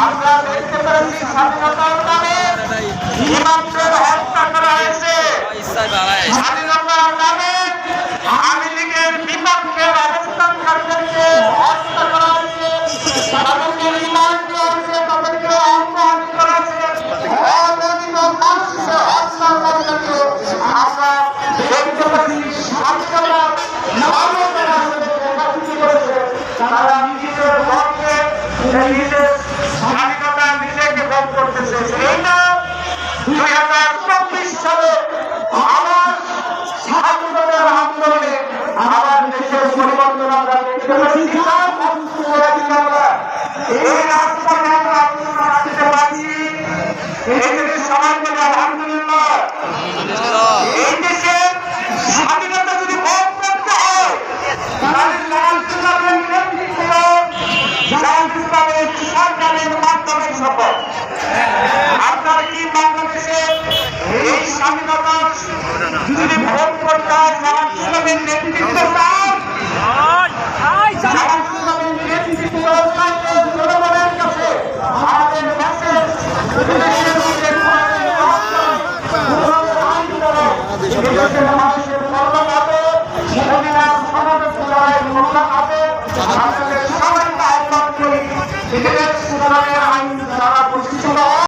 আমরা দেখতে পেরেছি স্বাধীনতার নামে ইমামদের হত্যা করা হয়েছে। স্বাধীনতার নামে আওয়ামী লীগের বিপক্ষে অবস্থানকারীদেরকে হত্যা করা হয়েছে, তাদেরকে রিমান্ড দেওয়া হয়েছে, তাদেরকে অপহরণ করা হয়েছে। অগণিত মানুষকে হত্যার মাধ্যমে আমরা দেখতে পাচ্ছি স্বাধীনতার নামে তারা একাত্রিত করেছে। তারা নিজেদের ভোটকে নিজের স্বাধীনতা নিজেকে ভোগ করতেছে। এইটা 2024 সালে আবার স্বাধীনতার আন্দোলনে আমার দেশের পরিবর্তন আমরা দেখতে পাচ্ছি। এই রাস্তায় আমরা আলোচনা রাখতে পারছি। এই দেশে সবাই বলে আলহামদুলিল্লাহ। এই দেশে স্বাধীনতা যদি ভোগ করতে হয় তাহলে জামাত ইসলামের সরকারের মাধ্যমে সম্ভব। আপনারা কি বাংলাদেশে এই স্বাধীনতা যদি ভোগ করতে হয় জামাত ইসলামের নেতৃত্ব চান? জামাত ইসলামের নেতৃত্ব চাইলে জনগণের কাছে আমাদের দেশের বিদেশের মধ্যে